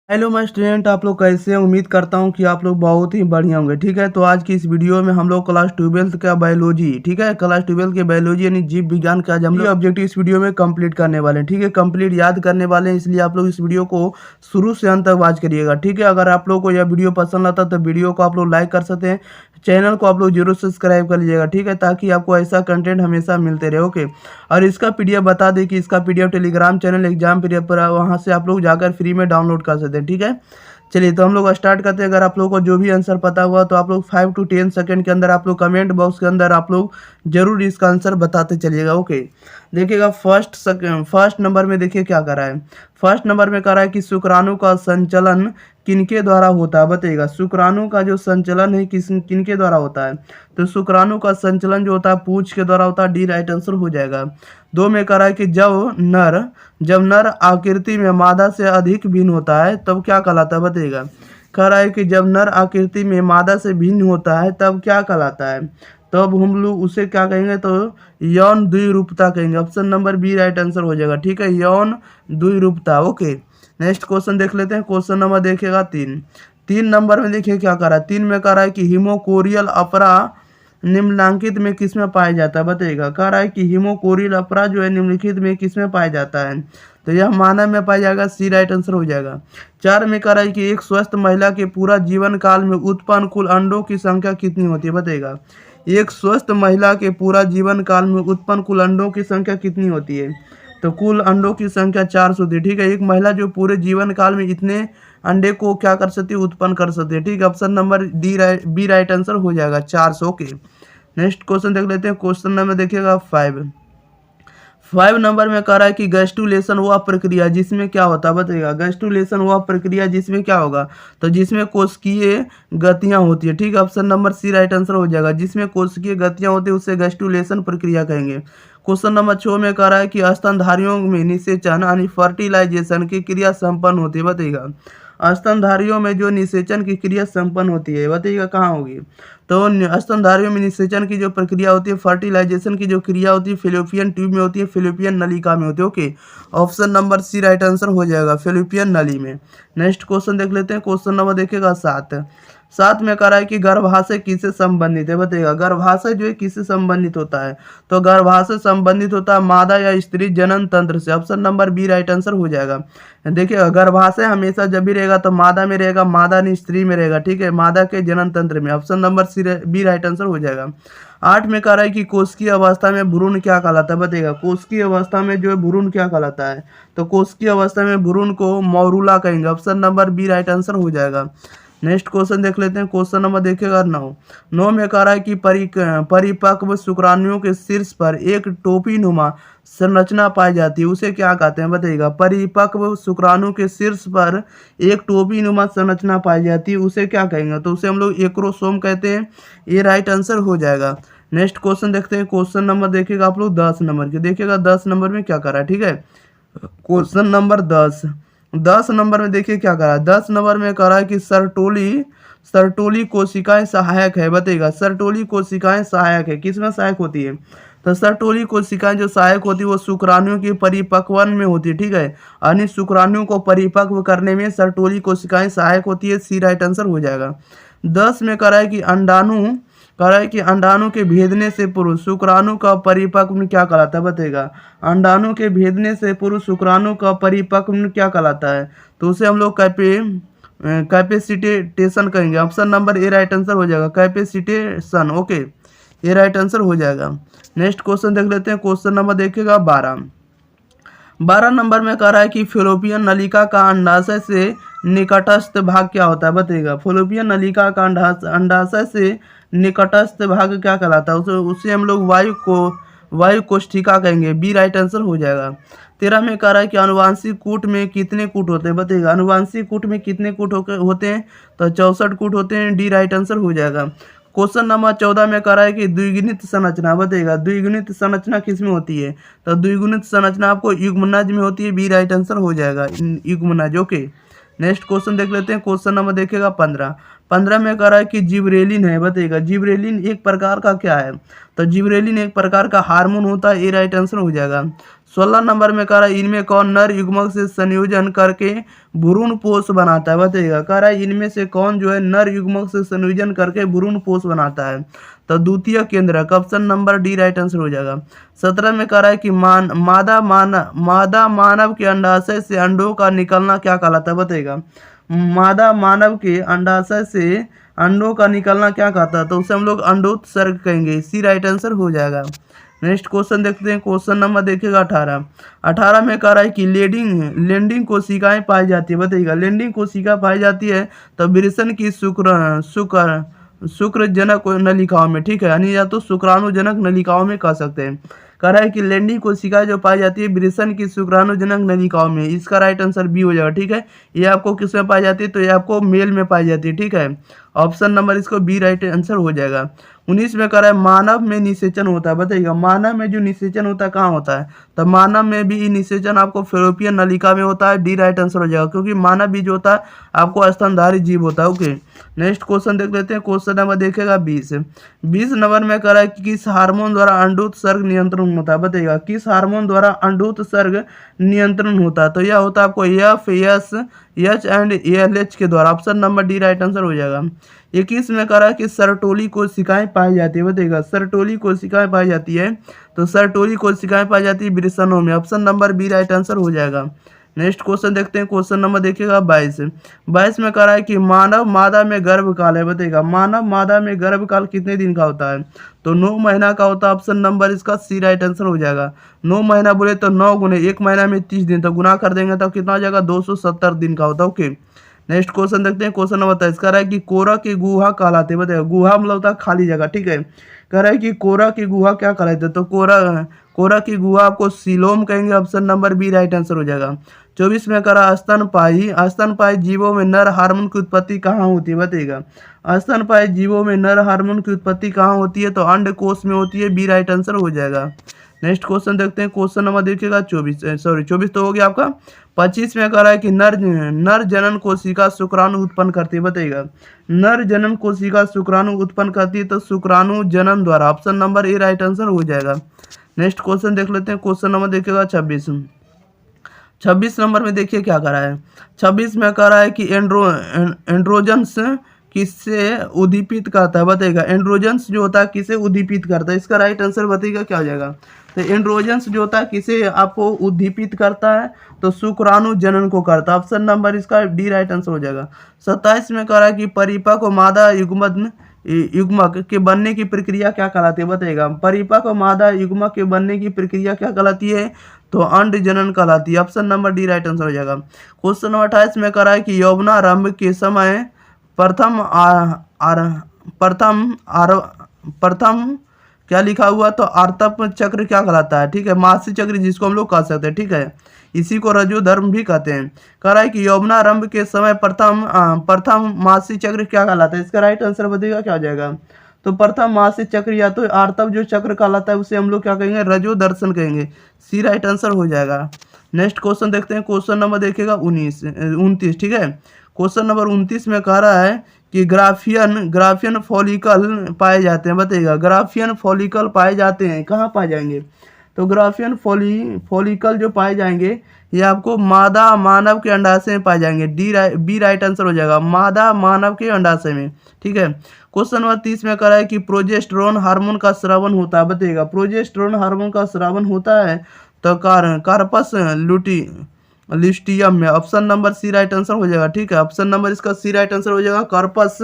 Hello my student, आप लोग कैसे हैं। उम्मीद करता हूं कि आप लोग बहुत ही बढ़िया होंगे। ठीक है, तो आज की इस वीडियो में हम लोग क्लास 12th का बायोलॉजी, ठीक है, क्लास 12th के बायोलॉजी यानी जीव विज्ञान का आज हम लोग ऑब्जेक्टिव इस वीडियो में कंप्लीट करने वाले हैं। ठीक है, कंप्लीट याद करने वाले हैं, इसलिए आप लोग इस वीडियो को शुरू से अंत तक वॉच करिएगा। ठीक है, अगर आप लोग को यह वीडियो पसंद आता है तो वीडियो को आप लोग लाइक कर सकते हैं, चैनल को आप लोग जरूर सब्सक्राइब कर लीजिएगा। ठीक है, ताकि आपको ऐसा कंटेंट हमेशा मिलते रहे। ओके, और इसका पीडीएफ बता दें कि इसका PDF Telegram channel exam PDF पर वहाँ से आप लोग जाकर फ्री में डाउनलोड कर सकते हैं। ठीक है, चलिए तो हम लोग स्टार्ट करते हैं। अगर आप लोगों को जो भी आंसर पता हुआ तो आप लोग 5 to 10 सेकंड के अंदर आप लोग कमेंट बॉक्स के अंदर आप लोग जरूर इसका आंसर बताते चलिएगा। ओके, देखिएगा फर्स्ट नंबर में देखिए क्या कर रहा है। फर्स्ट नंबर में कह रहा है कि शुक्राणु का संचलन किनके द्वारा होता है, बताइएगा। शुक्राणु का जो संचलन है किनके द्वारा होता है, तो शुक्राणु का संचलन जो होता है पूंछ के द्वारा होता है। डी राइट आंसर हो जाएगा। दो में कह रहा है कि जब नर आकृति में मादा से अधिक भिन्न होता है तब क्या कहलाता है, बताइएगा। कह रहा है कि जब नर आकृति में मादा से भिन्न होता है तब क्या कहलाता है, तब हम लोग उसे क्या कहेंगे, तो यौन द्विरूपता कहेंगे। Option number B right answer हो जाएगा। ठीक है, यौन द्विरूपता। ओके, नेक्स्ट क्वेश्चन देख लेते हैं। क्वेश्चन नंबर देखिएगा 3 नंबर में देखिए क्या कर रहा है। 3 में कह रहा है कि हिमोकोरियल अपरा निम्नलिखित में किस में पाया जाता है, बताइएगा। कह रहा है कि हिमोकोरियल अपरा जो है निम्नलिखित में किस में पाया जाता है, तो यह मानव में पाया जाएगा। सी राइट आंसर हो जाएगा। 4 में कह रहा है कि एक स्वस्थ महिला के पूरा जीवन काल में उत्पन्न कुल अंडों की संख्या कितनी होती है, बताइएगा। एक स्वस्थ महिला के पूरा जीवन काल में उत्पन्न कुल अंडों की संख्या कितनी होती है, तो कुल अंडों की संख्या 400 होती है। ठीक है, एक महिला जो पूरे जीवन काल में इतने अंडे को क्या कर सकती है, उत्पन्न कर सकती है। ठीक है, option number B right answer हो जाएगा, 400। ओके, नेक्स्ट क्वेश्चन देख लेते हैं। क्वेश्चन नंबर देखिएगा 5 नंबर में कह रहा है कि गैस्ट्रुलेशन वह प्रक्रिया जिसमें क्या होता है, बताइएगा। गैस्ट्रुलेशन वह प्रक्रिया जिसमें क्या होगा, तो जिसमें कोशिकीय गतियां होती है। ठीक है, option number C right answer हो जाएगा। जिसमें कोशिकीय गतियां होती है उसे गैस्ट्रुलेशन प्रक्रिया कहेंगे। क्वेश्चन नंबर 6 में कह रहा है कि स्तनधारियों में निषेचन यानी फर्टिलाइजेशन की क्रिया संपन्न होती है, बताइएगा। स्तनधारियों में जो निषेचन की क्रिया संपन्न होती है, बताइएगा कहाँ होगी, तो स्तनधारियों में निषेचन की जो प्रक्रिया होती है, फर्टिलाइजेशन की जो क्रिया होती है, फेलोपियन ट्यूब में होती है, फेलोपियन नलिका में होती है। Okay, option number C right answer हो जाएगा, फेलोपियन नली में। नेक्स्ट क्वेश्चन देख लेते हैं। क्वेश्चन नंबर देखिएगा 7 में कह रहा है कि गर्भाशय किससे संबंधित है, बताइएगा। गर्भाशय जो है किससे संबंधित होता है, तो गर्भाशय संबंधित होता है मादा या स्त्री जनन तंत्र से। Option number B right answer हो जाएगा। देखिए, गर्भाशय हमेशा जब भी रहेगा तो मादा में रहेगा, मादा नहीं स्त्री में रहेगा। ठीक है, मादा के जनन तंत्र में। Option number B right answer हो जाएगा। 8 में कह रहा है कि कोशिकीय अवस्था में भ्रूण क्या कहलाता है, बताइएगा। कोशिकीय अवस्था में जो है भ्रूण क्या कहलाता है, तो कोशिकीय अवस्था में भ्रूण को मौरूला कहेंगे। Option number B right answer हो जाएगा। नेक्स्ट क्वेश्चन देख लेते हैं। क्वेश्चन नंबर देखिएगा 9 में कह रहा है कि परिपक्व शुक्राणुओं के शीर्ष पर एक टोपी नुमा संरचना पाई जाती है, उसे क्या कहते हैं, बताइएगा। परिपक्व शुक्राणु के शीर्ष पर एक टोपी नुमा संरचना पाई जाती है, उसे क्या कहेंगे, तो उसे हम लोग एक्रोसोम कहते हैं। ये राइट आंसर हो जाएगा। नेक्स्ट क्वेश्चन देखते हैं। क्वेश्चन नंबर देखिएगा आप लोग 10 नंबर के, देखिएगा 10 नंबर में क्या कर रहा है। ठीक है, क्वेश्चन नंबर 10 नंबर में देखिए क्या करा है। 10 नंबर में कह रहा है कि सरटोली कोशिकाएं सहायक है, बताइएगा। सरटोली कोशिकाएं सहायक है, किसमें सहायक होती है, तो सरटोली कोशिकाएं जो सहायक होती है वो शुक्राणुओं की परिपक्वन में होती है। ठीक है, यानी शुक्राणुओं को परिपक्व करने में सरटोली कोशिकाएं सहायक होती है। सी राइट आंसर हो जाएगा। 10 में कह रहा है कि अंडाणु के भेदने से पूर्व शुक्राणु का परिपक्व क्या कहलाता है, बताइएगा। अंडाणु के भेदने से पूर्व शुक्राणु का परिपक्व क्या कहलाता है, तो उसे हम लोग कैपेसिटेशन कहेंगे। Option number A right answer हो जाएगा, कैपेसिटेशन। ओके, ये राइट आंसर हो जाएगा। नेक्स्ट क्वेश्चन देख लेते हैं। क्वेश्चन नंबर देखिएगा 12 नंबर में कह रहा है कि फेलोपियन नलिका का अंडाशय से निकटस्थ भाग क्या होता है, बताइएगा। फेलोपियन नलिका का अंडाशय से निकटस्थ भाग क्या कहलाता है, उसे हम लोग वायु कोष्ठिका कहेंगे। बी राइट आंसर हो जाएगा। 13 में कह रहा है कि अनुवांशिक कूट में कितने कूट होते हैं, बताइएगा। अनुवांशिक कूट में कितने कूट होते हैं, तो 64 कूट होते हैं। डी राइट आंसर हो जाएगा। क्वेश्चन नंबर 14 में कह रहा है कि द्विगुणित संरचना, बताइएगा। द्विगुणित संरचना किस में होती है, तो द्विगुणित संरचना आपको युग्मनज में होती है। बी राइट आंसर हो जाएगा, युग्मनज। ओके, नेक्स्ट क्वेश्चन देख लेते हैं। क्वेश्चन नंबर देखिएगा 15 में कह रहा है कि जिबरेलिन है, बताइएगा। जिबरेलिन एक प्रकार का क्या है, तो जिबरेलिन एक प्रकार का हार्मोन होता है। ए राइट आंसर हो जाएगा। 16 नंबर में कह रहा है इनमें कौन नर युग्मक से संयोजन करके भ्रूण पोष बनाता है, बताइएगा। कह रहा है इनमें से कौन जो है नर युग्मक से संयोजन करके भ्रूण पोष बनाता है, तो द्वितीय केंद्रक, option number D right answer हो जाएगा। 17 में कह रहा है कि मादा मानव के अंडाशय से अंडों का निकलना क्या कहलाता है, बताइएगा। मादा मानव के अंडाशय से अंडों का निकलना क्या कहता है, तो उसे हम लोग अंडोत्सर्ग कहेंगे, सी राइट आंसर हो जाएगा। नेक्स्ट क्वेश्चन देखते हैं, क्वेश्चन नंबर देखिएगा 18 में कह रहा है कि लेंडिंग कोशिकाएं पाई जाती है, बताइएगा। लेंडिंग कोशिका पाई जाती है तो विरसन की शुक्रजनक नलिकाओं में, ठीक है, यानी या तो शुक्राणुजनक नलिकाओं में कह सकते हैं। कह रहा है कि लेंडिंग कोशिकाएं जो पाई जाती है विरसन की शुक्राणुजनक नलिकाओं में, इसका राइट आंसर बी हो जाएगा, ठीक है। ये आपको किस में पाई जाती है, तो ये आपको मेल में पाई जाती है, ठीक है। ऑप्शन नंबर इसको बी राइट आंसर हो जाएगा। 19 में कह रहा है मानव में निषेचन होता है, बताइएगा। मानव में जो निषेचन होता है कहाँ होता है, तो मानव में भी निषेचन आपको फेलोपियन नलिका में होता है, डी राइट आंसर हो जाएगा, क्योंकि मानव भी जो होता है आपको स्तनधारी जीव होता है। ओके, नेक्स्ट क्वेश्चन देख लेते हैं, क्वेश्चन नंबर देखेगा 20 नंबर में कह रहा है कि किस हार्मोन द्वारा अंडोत्सर्ग नियंत्रण होता है, बताइएगा। किस हार्मोन द्वारा अंडोत्सर्ग नियंत्रण होता है, तो यह होता है आपको FSH एंड ALH के द्वारा, option number D right answer हो जाएगा। 21 में कह रहा है कि सरटोली कोशिकाएं पाई जाती है, बताइएगा। सरटोली कोशिकाएं पाई जाती है, तो सरटोली कोशिकाएं पाई जाती है वृषणों में, option number B right answer हो जाएगा। नेक्स्ट क्वेश्चन देखते हैं, क्वेश्चन नंबर देखिएगा 22 में कह रहा है कि मानव मादा में गर्भकाल है, बताइएगा। मानव मादा में गर्भकाल कितने दिन का होता है, तो 9 महीना का होता है, ऑप्शन नंबर इसका सी राइट आंसर हो जाएगा। 9 महीना बोले तो 9 गुने 1 महीना में 30 दिन, तो गुना कर देंगे तो कितना हो जाएगा, 270 दिन का होता है। ओके, नेक्स्ट क्वेश्चन देखते हैं, क्वेश्चन नंबर 23 कह रहा है कि कोरा की गुहा कहलाते हैं, बताइए। गुहा मतलब होता है खाली जगह, ठीक है। कह रहा है कि कोरा की गुहा क्या कहलाते हैं, तो कोरा की गुहा आपको सीलोम कहेंगे, option number B right answer हो जाएगा। 24 में कह रहा है स्तनपायी जीवों में नर हार्मोन की उत्पत्ति कहाँ होती है, बताइएगा। स्तनपायी जीवों में नर हार्मोन की उत्पत्ति कहाँ होती है, तो अंडकोश में होती है, बी राइट आंसर हो जाएगा। नेक्स्ट क्वेश्चन देखते हैं, क्वेश्चन नंबर देखिएगा 24 तो हो गया आपका। 25 में कह रहा है कि नर जनन कोशिका शुक्राणु उत्पन्न करती है, बताइएगा। नर जनन कोशिका शुक्राणु उत्पन्न करती है, तो शुक्राणु जनन द्वारा, option number A right answer हो जाएगा। नेक्स्ट क्वेश्चन देख लेते हैं, क्वेश्चन नंबर देखिएगा 26 नंबर में देखिए क्या कह रहा है। 26 में कह रहा है कि एंड्रोजन्स किससे उद्दीपित करता है, बताइएगा। एंड्रोजन्स जो होता है किसे उद्दीपित करता है, इसका राइट आंसर बताइएगा क्या हो जाएगा। तो एंड्रोजन्स जो होता है किसे आपको उद्दीपित करता है, तो शुक्राणु जनन को करता है, ऑप्शन नंबर इसका डी राइट आंसर हो जाएगा। 27 में कह रहा है कि परिपक्व मादा युग्मक के बनने की प्रक्रिया क्या कहलाती है, बताइएगा। परिपक्व मादा युग्मक के बनने की प्रक्रिया क्या कहलाती है, तो अंड जनन कहलाती है, option number D right answer हो जाएगा। क्वेश्चन नंबर 28 में कह रहा है कि यौवनारंभ के समय प्रथम क्या लिखा हुआ, तो आर्तप चक्र क्या कहलाता है, ठीक है। मासिक चक्र जिसको हम लोग कह सकते हैं, ठीक है, इसी को रजोधर्म भी कहते हैं। कह रहा है कि यौवनारंभ के समय प्रथम मासिक चक्र क्या कहलाता है, इसका राइट आंसर बताइएगा क्या हो जाएगा। तो प्रथम मासिक चक्र या तो आर्तव जो चक्र कहलाता है उसे हम लोग क्या कहेंगे, रजोदर्शन कहेंगे, सी राइट आंसर हो जाएगा। नेक्स्ट क्वेश्चन देखते हैं, क्वेश्चन नंबर देखिएगा 29, ठीक है। क्वेश्चन नंबर 29 में कह रहा है कि ग्राफियन फॉलिकल पाए जाते हैं, बताइएगा। ग्राफियन फॉलिकल पाए जाते हैं, कहाँ पाए जाएंगे, तो ग्राफियन फॉलिकल जो पाए जाएंगे ये आपको मादा मानव के अंडाशय में पाए जाएंगे, बी राइट आंसर हो जाएगा, मादा मानव के अंडाशय में, ठीक है। क्वेश्चन नंबर 30 में कह रहा है कि प्रोजेस्टेरोन हार्मोन का स्रावन होता है, बताइएगा। प्रोजेस्टेरोन हार्मोन का स्रावन होता है तो कार्पस लिस्टियम में, option number C right answer हो जाएगा, ठीक है। ऑप्शन नंबर इसका सी राइट आंसर हो जाएगा, कार्पस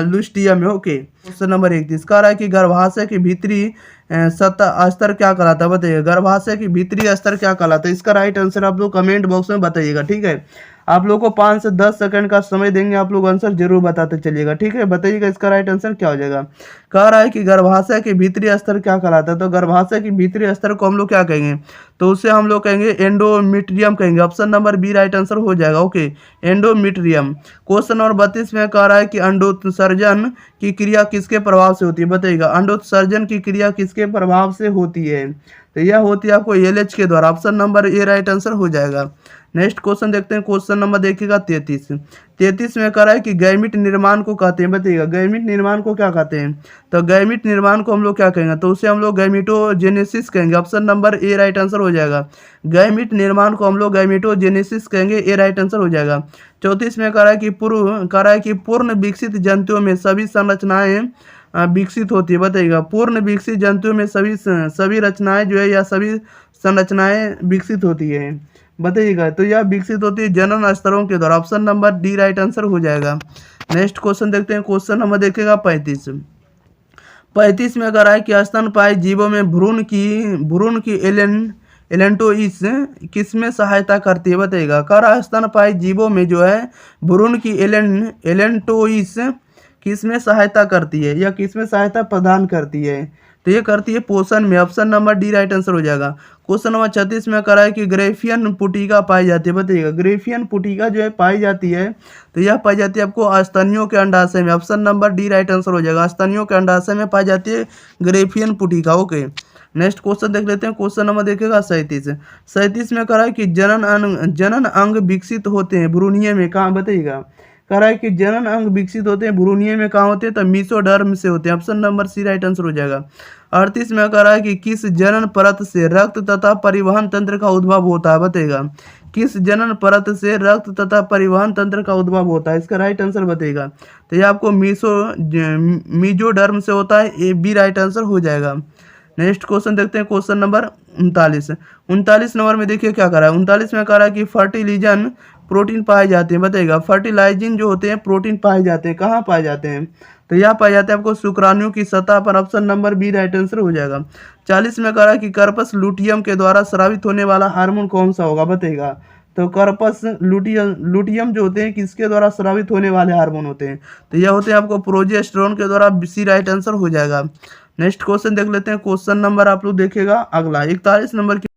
लुस्टियम में। ओके, क्वेश्चन नंबर 31 कह रहा है कि गर्भाशय की भीतरी सतह स्तर क्या कहलाता है, बताइएगा। गर्भाशय की भीतरी स्तर क्या कहलाता है, इसका राइट आंसर आप लोग कमेंट बॉक्स में बताइएगा, ठीक है। आप लोग को 5 से 10 सेकंड का समय देंगे, आप लोग आंसर जरूर बताते चलिएगा, ठीक है। बताइएगा इसका राइट आंसर क्या हो जाएगा। कह रहा है कि गर्भाशय के भीतरी स्तर क्या कहलाता है, तो गर्भाशय के भीतरी स्तर को हम लोग क्या कहेंगे, तो उसे हम लोग कहेंगे एंडोमीट्रियम कहेंगे, option number B right answer हो जाएगा। Okay, endometrium. क्वेश्चन नंबर 32 में कह रहा है कि अंडोत्सर्जन की क्रिया किसके प्रभाव से होती है, बताइएगा। अंडोत्सर्जन की क्रिया किसके प्रभाव से होती है, तो यह होती है आपको एलएच के द्वारा। Option number A right answer हो जाएगा। नेक्स्ट क्वेश्चन देखते हैं, क्वेश्चन नंबर देखिएगा 33 में कह रहा है कि गैमिट निर्माण को कहते हैं, बताइएगा गैमिट निर्माण को क्या कहते हैं। तो गैमिट निर्माण को हम लोग क्या कहेंगे, तो उसे हम लोग गैमिटोजेनेसिस कहेंगे। Option number A right answer हो जाएगा। गैमिट निर्माण को हम लोग गैमिटोजेनेसिस कहेंगे, ए राइट आंसर हो जाएगा। 34 में कह रहा है कि पूर्ण विकसित जंतुओं में सभी संरचनाएं विकसित होती है, बताइएगा पूर्ण विकसित जंतुओं में सभी रचनाएं जो है या सभी संरचनाएं विकसित होती है, बताइएगा। तो यह विकसित होती है जनन स्तरों के द्वारा। Option number D right answer हो जाएगा। नेक्स्ट क्वेश्चन देखते हैं, क्वेश्चन नंबर देखिएगा 35 में कह रहा है कि स्तनपायी जीवों में भ्रूण की एलेंटोइस किसमें सहायता करती है, बताइएगा। कह रहा है स्तनपायी जीवों में जो है भ्रूण की एलेंटोइस किसमें सहायता करती है या किसमें सहायता प्रदान करती है, तो ये करती है पोषण में। Option number D right answer हो जाएगा। क्वेश्चन नंबर 36 में कह रहा है कि ग्रेफियन पुटिका पाई जाती है, बताइएगा ग्रेफियन पुटिका जो है पाई जाती है, तो यह पाई जाती है आपको स्तनियों के अंडाशय में। Option number D right answer हो जाएगा। स्तनियों के अंडाशय में पाई जाती है ग्रेफियन पुटिका। ओके, नेक्स्ट क्वेश्चन देख लेते हैं, क्वेश्चन नंबर देखिएगा 37 में कह रहा है कि जनन अंग विकसित होते हैं भ्रूणीय में, कहाँ, बताइएगा। कह रहा है कि जनन अंग विकसित होते हैं भ्रूणीय में, कहाँ होते हैं, तो मीसोडर्म से होते हैं। Option number C right answer हो जाएगा। 38 में कह रहा है कि किस जनन परत से रक्त तथा परिवहन तंत्र का उद्भव होता है, बताइएगा किस जनन परत से रक्त तथा परिवहन तंत्र का उद्भव होता है, इसका राइट आंसर बताइएगा। तो ये आपको मीजोडर्म से होता है, ए बी राइट आंसर हो जाएगा। नेक्स्ट क्वेश्चन देखते हैं, क्वेश्चन नंबर 39 नंबर में देखिए क्या कर रहा है। 39 में कह रहा है कि फर्टिलाइजन प्रोटीन पाए जाते हैं, बताइएगा फर्टिलाइजिन जो होते हैं प्रोटीन पाए जाते हैं, कहाँ पाए जाते हैं, तो यह पाए जाते हैं आपको शुक्राणुओं की सतह पर। Option number B right answer हो जाएगा। 40 में कह रहा है कि कार्पस लुटियम के द्वारा स्रावित होने वाला हार्मोन कौन सा होगा, बताइएगा। तो कार्पस लुटियम जो होते हैं किसके द्वारा स्रावित होने वाले हार्मोन होते हैं, तो यह होते हैं आपको प्रोजेस्टेरोन के द्वारा, सी राइट आंसर हो जाएगा। नेक्स्ट क्वेश्चन देख लेते हैं, क्वेश्चन नंबर आप लोग देखिएगा अगला 41 नंबर की